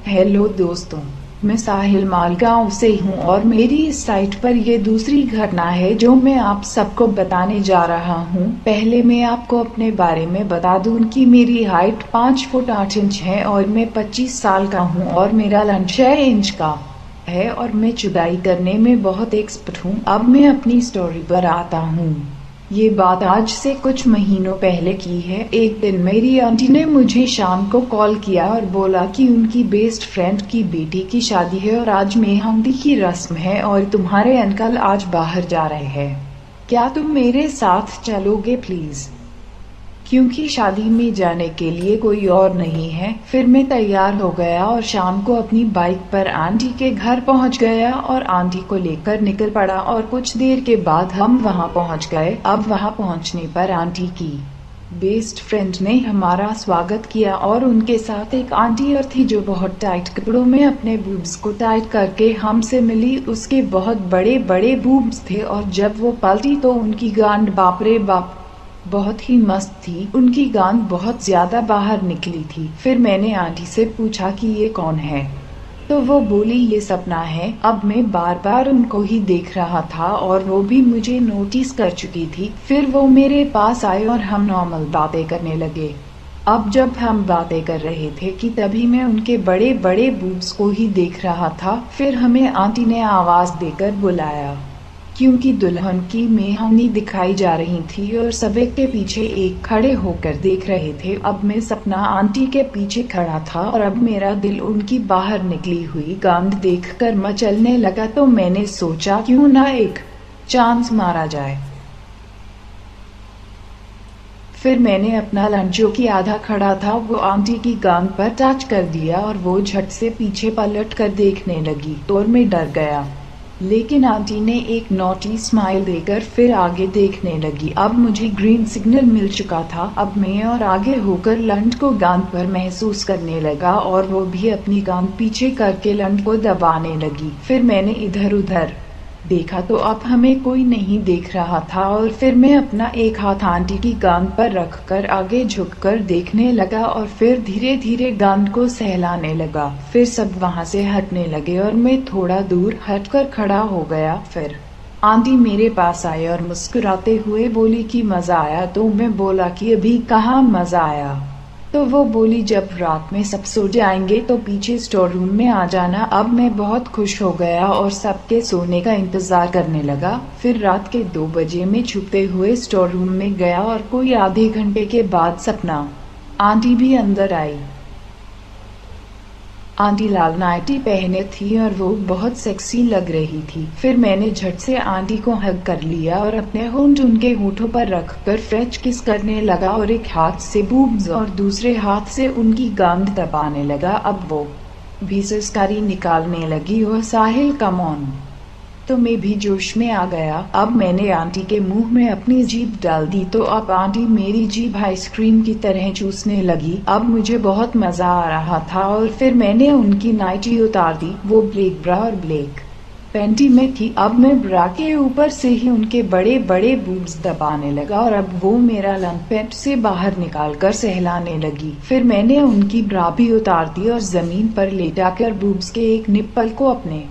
Hello दोस्तों, मैं साहिल मालगांव से हूँ और मेरी इस साइट पर ये दूसरी घटना है जो मैं आप सबको बताने जा रहा हूँ। पहले मैं आपको अपने बारे में बता दूँ कि मेरी हाइट 5 फुट 8 इंच है और मैं 25 साल का हूँ और मेरा लंच 6 इंच का है और मैं चुदाई करने में बहुत एक्सपर्ट हूँ। अब मैं अपनी स्टोरी पर आता हूँ। ये बात आज से कुछ महीनों पहले की है। एक दिन मेरी आंटी ने मुझे शाम को कॉल किया और बोला कि उनकी बेस्ट फ्रेंड की बेटी की शादी है और आज मेहंदी की रस्म है और तुम्हारे अंकल आज बाहर जा रहे हैं। क्या तुम मेरे साथ चलोगे प्लीज? क्योंकि शादी में जाने के लिए कोई और नहीं है। फिर मैं तैयार हो गया और शाम को अपनी बाइक पर आंटी के घर पहुंच गया और आंटी को लेकर निकल पड़ा और कुछ देर के बाद हम वहां पहुंच गए। अब वहां पहुंचने पर आंटी की बेस्ट फ्रेंड ने हमारा स्वागत किया और उनके साथ एक आंटी और थी जो बहुत टाइट कपड़ों में अपने बूब्स को टाइट करके हमसे मिली। उसके बहुत बड़े बड़े बूब्स थे और जब वो पलटी तो उनकी गांड बाप रे बाप बहुत ही मस्त थी। उनकी गांड बहुत ज्यादा बाहर निकली थी। फिर मैंने आंटी से पूछा कि ये कौन है, तो वो बोली ये सपना है। अब मैं बार बार उनको ही देख रहा था और वो भी मुझे नोटिस कर चुकी थी। फिर वो मेरे पास आए और हम नॉर्मल बातें करने लगे। अब जब हम बातें कर रहे थे कि तभी मैं उनके बड़े बड़े बूब्स को ही देख रहा था। फिर हमें आंटी ने आवाज देकर बुलाया क्योंकि दुल्हन की मेहंदी दिखाई जा रही थी और सबे के पीछे एक खड़े होकर देख रहे थे। अब मैं सपना आंटी के पीछे खड़ा था और अब मेरा दिल उनकी बाहर निकली हुई गांड देखकर मचलने लगा। तो मैंने सोचा क्यों ना एक चांस मारा जाए। फिर मैंने अपना लंच जो कि आधा खड़ा था वो आंटी की गांड पर टच कर दिया और वो झट से पीछे पलट कर देखने लगी तो मैं डर गया। लेकिन आंटी ने एक नॉटी स्माइल देकर फिर आगे देखने लगी। अब मुझे ग्रीन सिग्नल मिल चुका था। अब मैं और आगे होकर लंड को गांड पर महसूस करने लगा और वो भी अपनी गांड पीछे करके लंड को दबाने लगी। फिर मैंने इधर उधर देखा तो अब हमें कोई नहीं देख रहा था और फिर मैं अपना एक हाथ आंटी की गांड पर रखकर आगे झुककर देखने लगा और फिर धीरे धीरे गांड को सहलाने लगा। फिर सब वहां से हटने लगे और मैं थोड़ा दूर हटकर खड़ा हो गया। फिर आंटी मेरे पास आई और मुस्कुराते हुए बोली कि मजा आया। तो मैं बोला कि अभी कहाँ मजा आया। तो वो बोली जब रात में सब सो जाएंगे तो पीछे स्टोर रूम में आ जाना। अब मैं बहुत खुश हो गया और सबके सोने का इंतजार करने लगा। फिर रात के 2 बजे में छुपते हुए स्टोर रूम में गया और कोई आधे घंटे के बाद सपना आंटी भी अंदर आई। आंटी लाल नाइटी पहने थी और वो बहुत सेक्सी लग रही थी। फिर मैंने झट से आंटी को हग कर लिया और अपने होंठ उनके होठों पर रखकर फ्रेंच किस करने लगा और एक हाथ से बूब्स और दूसरे हाथ से उनकी गांड दबाने लगा। अब वो भी सिसकारी निकालने लगी और साहिल कम ऑन। तो मैं भी जोश में आ गया। अब मैंने आंटी के मुंह में अपनी जीभ डाल दी तो अब आंटी मेरी जीभ आइसक्रीम की तरह चूसने लगी। अब मुझे बहुत मजा आ रहा था और फिर मैंने उनकी नाइटी उतार दी। वो ब्लैक ब्रा और ब्लैक पैंटी में थी। अब मैं ब्रा के ऊपर से ही उनके बड़े बड़े बूब्स दबाने लगा और अब वो मेरा लंग पैंट से बाहर निकाल कर सहलाने लगी। फिर मैंने उनकी ब्रा भी उतार दी और जमीन पर लेटाकर बूब्स के एक निप्पल को अपने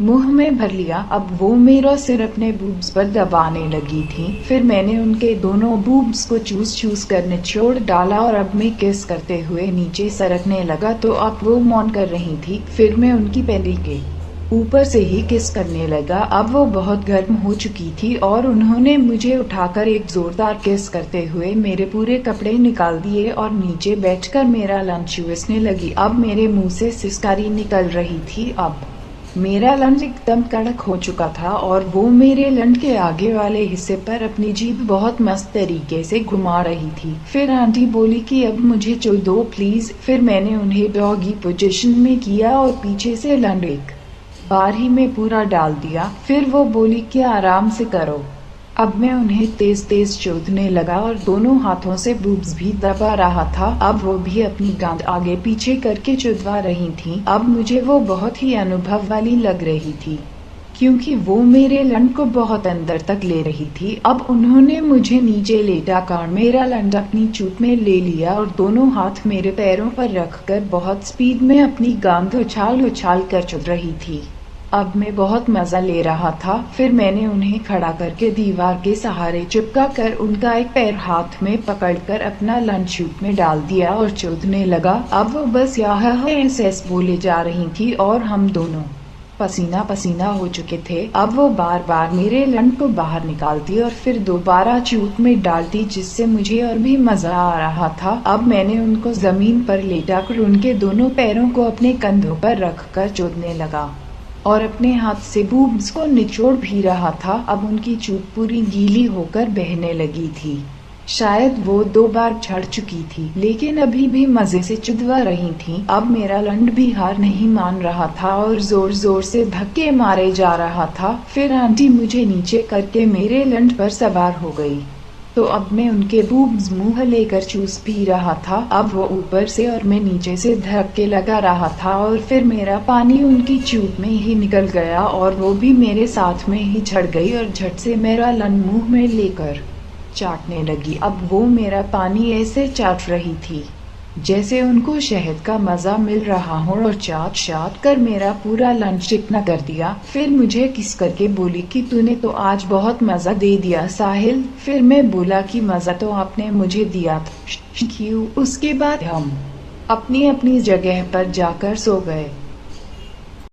मुंह में भर लिया। अब वो मेरा सिर अपने बूब्स पर दबाने लगी थी। फिर मैंने उनके दोनों बूब्स को चूस चूस कर निचोड़ डाला और अब मैं किस करते हुए नीचे सरकने लगा तो अब वो मौन कर रही थी। फिर मैं उनकी पैली के ऊपर से ही किस करने लगा। अब वो बहुत गर्म हो चुकी थी और उन्होंने मुझे उठाकर एक जोरदार किस करते हुए मेरे पूरे कपड़े निकाल दिए और नीचे बैठकर मेरा लंच चूसने लगी। अब मेरे मुंह से सिसकारी निकल रही थी। अब मेरा लंच एकदम कड़क हो चुका था और वो मेरे लंच के आगे वाले हिस्से पर अपनी जीभ बहुत मस्त तरीके से घुमा रही थी। फिर आंटी बोली कि अब मुझे चो दो प्लीज। फिर मैंने उन्हें डॉगी पोजीशन में किया और पीछे से लंच एक बार ही में पूरा डाल दिया। फिर वो बोली कि आराम से करो। अब मैं उन्हें तेज तेज चोदने लगा और दोनों हाथों से बूब्स भी दबा रहा था। अब वो भी अपनी गांड आगे पीछे करके चुदवा रही थी। अब मुझे वो बहुत ही अनुभव वाली लग रही थी क्योंकि वो मेरे लंड को बहुत अंदर तक ले रही थी। अब उन्होंने मुझे नीचे लेटा कर मेरा लंड अपनी चूत में ले लिया और दोनों हाथ मेरे पैरों पर रखकर बहुत स्पीड में अपनी गांद उछाल उछाल कर चल रही थी। अब मैं बहुत मजा ले रहा था। फिर मैंने उन्हें खड़ा करके दीवार के सहारे चिपका कर उनका एक पैर हाथ में पकड़कर अपना लंच शूट में डाल दिया और चूतने लगा। अब वो बस यह एस बोले जा रही थी और हम दोनों पसीना पसीना हो चुके थे। अब वो बार बार मेरे लंड को बाहर निकालती और फिर दोबारा चूत में डालती, जिससे मुझे और भी मजा आ रहा था। अब मैंने उनको जमीन पर लेटाकर उनके दोनों पैरों को अपने कंधों पर रखकर चूतने लगा और अपने हाथ से बूब्स को निचोड़ भी रहा था। अब उनकी चूत पूरी गीली होकर बहने लगी थी। शायद वो 2 बार झड़ चुकी थी, लेकिन अभी भी मजे से चुदवा रही थी। अब मेरा लंड भी हार नहीं मान रहा था और जोर जोर से धक्के मारे जा रहा था। फिर आंटी मुझे नीचे करके मेरे लंड पर सवार हो गई, तो अब मैं उनके बूब्स मुंह लेकर चूस भी रहा था। अब वो ऊपर से और मैं नीचे से धक्के लगा रहा था और फिर मेरा पानी उनकी चूत में ही निकल गया और वो भी मेरे साथ में ही झड़ गई और झट से मेरा लंड मुंह में लेकर चाटने लगी। अब वो मेरा पानी ऐसे चाट रही थी जैसे उनको शहद का मजा मिल रहा हो और चाट चाट कर मेरा पूरा लंच चिकना कर दिया। फिर मुझे किस करके बोली कि तूने तो आज बहुत मजा दे दिया साहिल। फिर मैं बोला कि मजा तो आपने मुझे दिया था। उसके बाद हम अपनी अपनी जगह पर जाकर सो गए।